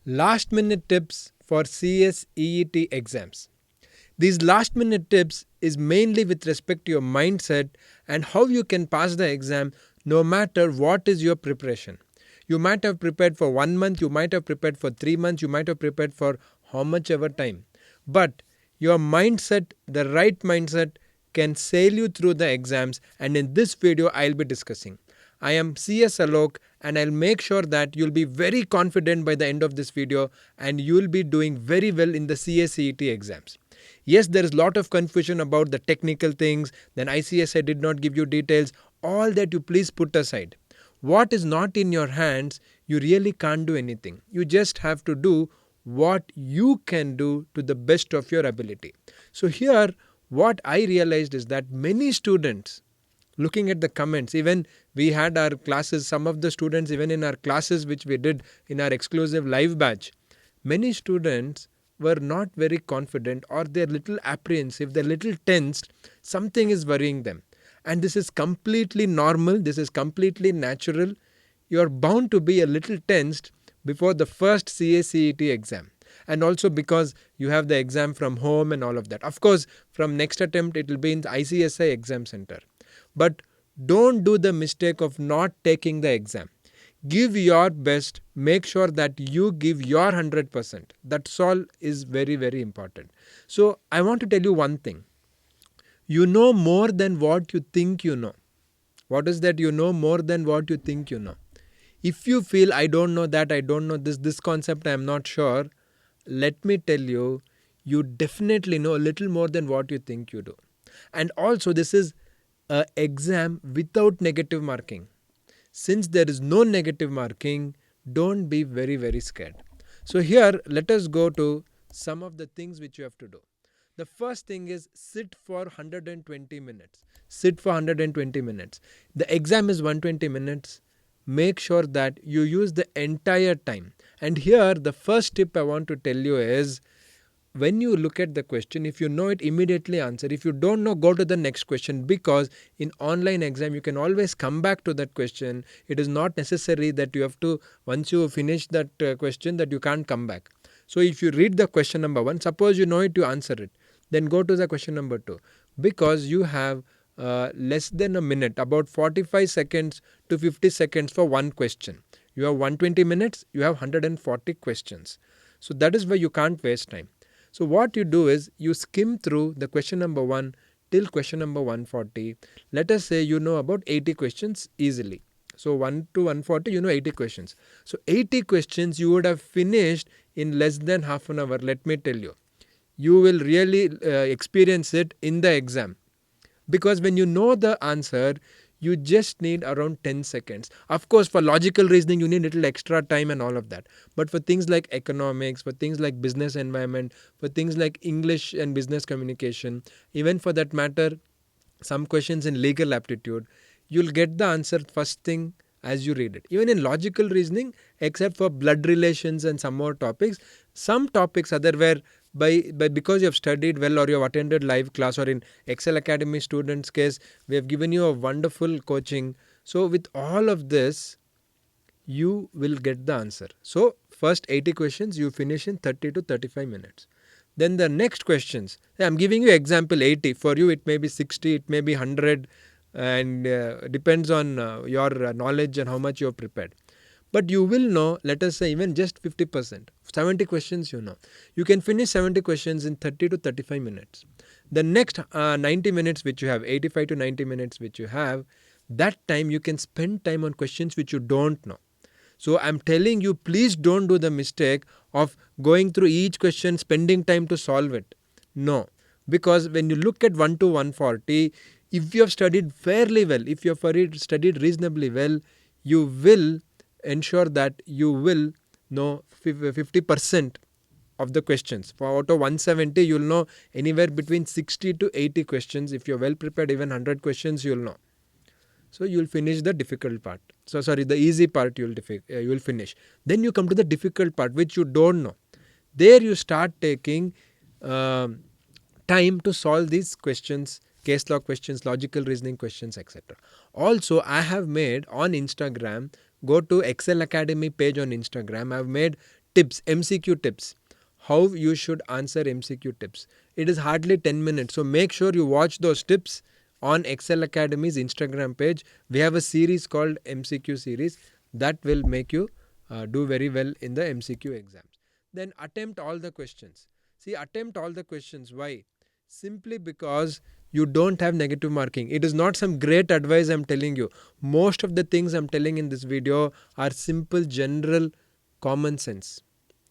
Last minute tips for CSEET exams. These last minute tips is mainly with respect to your mindset and how you can pass the exam no matter what is your preparation. You might have prepared for 1 month, you might have prepared for 3 months, you might have prepared for how much ever time. But your mindset, the right mindset, can sail you through the exams, and in this video I'll be discussing. I am CS Alok and I'll make sure that you'll be very confident by the end of this video and you'll be doing very well in the CSEET exams. Yes, there is a lot of confusion about the technical things, then ICSI did not give you details, all that you please put aside. What is not in your hands, you really can't do anything. You just have to do what you can do to the best of your ability. So here, what I realized is that many students, looking at the comments, even we had our classes, some of the students, even in our classes which we did in our exclusive live batch, many students were not very confident or they're little apprehensive, they're little tensed, something is worrying them. And this is completely normal, this is completely natural. You're bound to be a little tensed before the first CSEET exam. And also because you have the exam from home and all of that. Of course, from next attempt, it will be in the ICSI exam center. But don't do the mistake of not taking the exam. Give your best, make sure that you give your 100%. That's all is very, very important. So I want to tell you one thing. You know more than what you think you know. What is that? You know more than what you think you know. If you feel I don't know that, I don't know this concept, I am not sure, let me tell you, you definitely know a little more than what you think you do. And also this is an exam without negative marking. Since there is no negative marking, don't be very, very scared. So here, let us go to some of the things which you have to do. The first thing is sit for 120 minutes. Sit for 120 minutes. The exam is 120 minutes. Make sure that you use the entire time. And here, the first tip I want to tell you is, when you look at the question, if you know it, immediately answer. If you don't know, go to the next question, because in online exam you can always come back to that question. It is not necessary that you have to, once you finish that question, that you can't come back. So if you read the question number 1, suppose you know it, you answer it. Then go to the question number 2, because you have less than a minute, about 45 seconds to 50 seconds for one question. You have 120 minutes, you have 140 questions. So that is why you can't waste time. So what you do is you skim through the question number 1 till question number 140. Let us say you know about 80 questions easily. So 1 to 140, you know 80 questions. So 80 questions you would have finished in less than half an hour, let me tell you. You will really experience it in the exam. Because when you know the answer, you just need around 10 seconds. Of course, for logical reasoning, you need little extra time and all of that. But for things like economics, for things like business environment, for things like English and business communication, even for that matter, some questions in legal aptitude, you'll get the answer first thing as you read it. Even in logical reasoning, except for blood relations and some more topics, some topics other where because you have studied well or you have attended live class, or in Ekcel Academy students case, we have given you a wonderful coaching. So with all of this, you will get the answer. So first 80 questions you finish in 30 to 35 minutes. Then the next questions, I am giving you example 80. For you it may be 60, it may be 100, and depends on your knowledge and how much you have prepared. But you will know, let us say even just 50%, 70 questions you know. You can finish 70 questions in 30 to 35 minutes. The next 90 minutes which you have, 85 to 90 minutes which you have, that time you can spend time on questions which you don't know. So I'm telling you, please don't do the mistake of going through each question, spending time to solve it. No, because when you look at 1 to 140, if you have studied fairly well, if you have studied reasonably well, you will ensure that you will know 50% of the questions. For out of 170, you'll know anywhere between 60 to 80 questions. If you're well prepared, even 100 questions you'll know. So you'll finish the difficult part. So sorry, the easy part you'll finish. Then you come to the difficult part which you don't know. There you start taking time to solve these questions, case law questions, logical reasoning questions, etc. Also, I have made on Instagram, go to Ekcel Academy page on Instagram, I have made tips, MCQ tips. How you should answer MCQ tips. It is hardly 10 minutes. So make sure you watch those tips on Ekcel Academy's Instagram page. We have a series called MCQ series that will make you do very well in the MCQ exams. Then attempt all the questions. See, attempt all the questions. Why? Simply because you don't have negative marking. It is not some great advice I'm telling you. Most of the things I'm telling in this video are simple, general, common sense.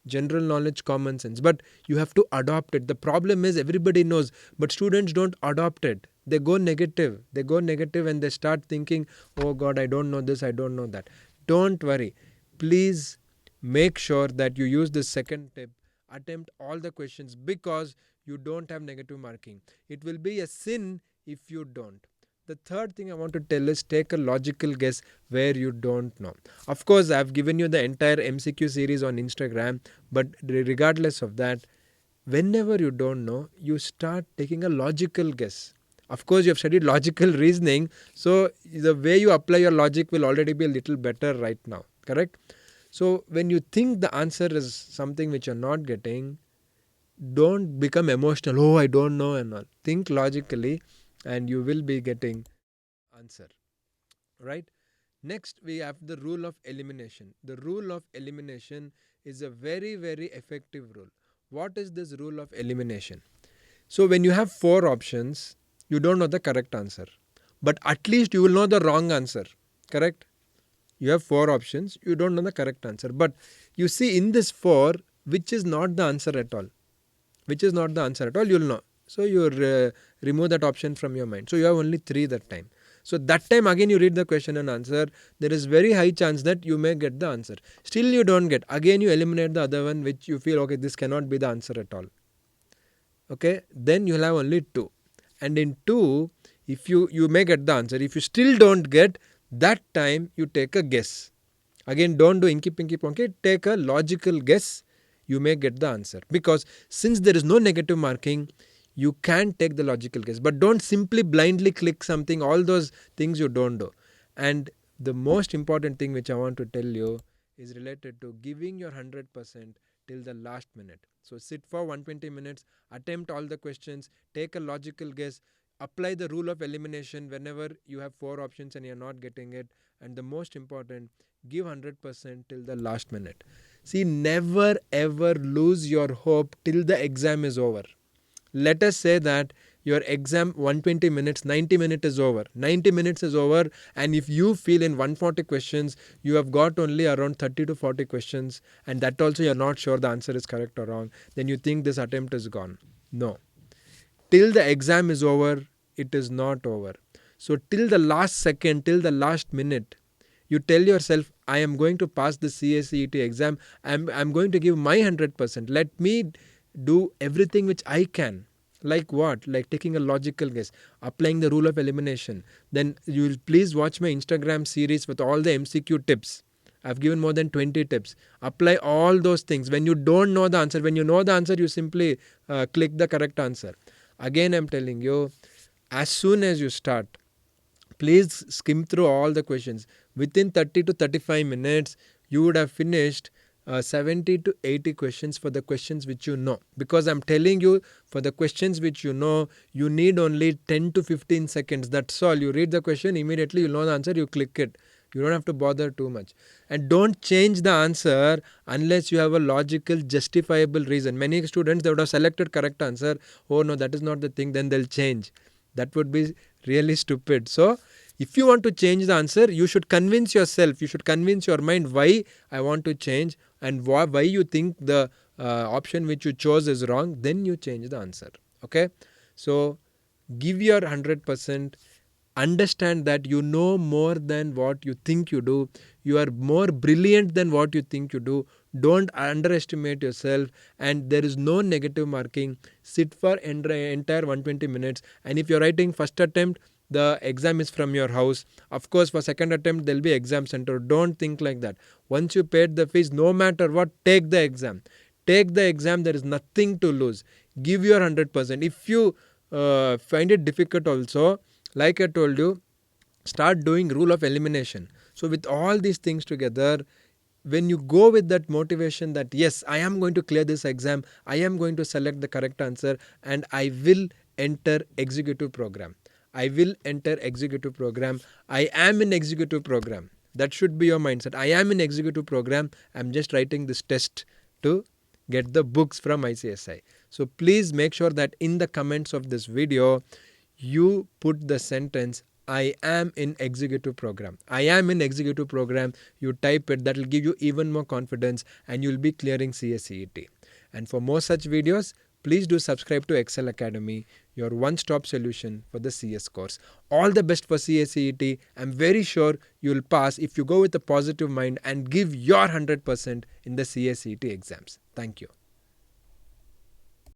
General knowledge, common sense. But you have to adopt it. The problem is everybody knows, but students don't adopt it. They go negative. They go negative and they start thinking, oh God, I don't know this, I don't know that. Don't worry. Please make sure that you use this second tip. Attempt all the questions because you don't have negative marking. It will be a sin if you don't. The third thing I want to tell is take a logical guess where you don't know. Of course, I've given you the entire MCQ series on Instagram, but regardless of that, whenever you don't know, you start taking a logical guess. Of course, you have studied logical reasoning, so the way you apply your logic will already be a little better right now, correct? So when you think the answer is something which you're not getting, don't become emotional. Oh, I don't know and all. Think logically and you will be getting answer, right? Next, we have the rule of elimination. The rule of elimination is a very, very effective rule. What is this rule of elimination? So when you have 4 options, you don't know the correct answer, but at least you will know the wrong answer, correct? You have 4 options, you don't know the correct answer, but you see in this 4, which is not the answer at all. Which is not the answer at all, you'll know. So you remove that option from your mind. So you have only 3 that time. So that time again you read the question and answer. There is very high chance that you may get the answer. Still you don't get. Again you eliminate the other one which you feel, okay, this cannot be the answer at all. Okay, then you'll have only 2. And in 2, if you may get the answer. If you still don't get, that time you take a guess. Again, don't do inky pinky ponky. Take a logical guess. You may get the answer. Because since there is no negative marking, you can take the logical guess. But don't simply blindly click something. All those things you don't do. And the most important thing which I want to tell you is related to giving your 100% till the last minute. So sit for 120 minutes, attempt all the questions, take a logical guess, apply the rule of elimination whenever you have 4 options and you're not getting it. And the most important, give 100% till the last minute. See, never ever lose your hope till the exam is over. Let us say that your exam 120 minutes, 90 minutes is over. 90 minutes is over, and if you feel in 140 questions, you have got only around 30 to 40 questions, and that also you're not sure the answer is correct or wrong, then you think this attempt is gone. No. Till the exam is over, it is not over. So till the last second, till the last minute, you tell yourself, I am going to pass the CSEET exam. I'm going to give my 100%. Let me do everything which I can. Like what? Like taking a logical guess, applying the rule of elimination. Then you will please watch my Instagram series with all the MCQ tips. I've given more than 20 tips. Apply all those things. When you don't know the answer, when you know the answer, you simply click the correct answer. Again, I'm telling you, as soon as you start, please skim through all the questions. Within 30 to 35 minutes, you would have finished 70 to 80 questions for the questions which you know. Because I'm telling you, for the questions which you know, you need only 10 to 15 seconds. That's all. You read the question, immediately you know the answer, you click it. You don't have to bother too much. And don't change the answer unless you have a logical, justifiable reason. Many students, they would have selected correct answer. Oh no, that is not the thing. Then they'll change. That would be really stupid. So, if you want to change the answer, you should convince yourself. You should convince your mind why I want to change and why you think the option which you chose is wrong. Then you change the answer. Okay. So, give your 100%. Understand that you know more than what you think you do. You are more brilliant than what you think you do. Don't underestimate yourself, and there is no negative marking. Sit for entire 120 minutes, and if you're writing first attempt, the exam is from your house. Of course, for second attempt, there'll be exam center. Don't think like that. Once you paid the fees, no matter what, take the exam. Take the exam. There is nothing to lose. Give your 100%. If you find it difficult also, like I told you, start doing rule of elimination. So with all these things together, when you go with that motivation that yes, I am going to clear this exam, I am going to select the correct answer, and I will enter executive program. I will enter executive program. I am in executive program. That should be your mindset. I am in executive program. I'm just writing this test to get the books from ICSI. So please make sure that in the comments of this video, you put the sentence, I am in executive program. I am in executive program. You type it. That will give you even more confidence and you'll be clearing CSEET. And for more such videos, please do subscribe to Ekcel Academy, your one-stop solution for the CS course. All the best for CSEET. I'm very sure you'll pass if you go with a positive mind and give your 100% in the CSEET exams. Thank you.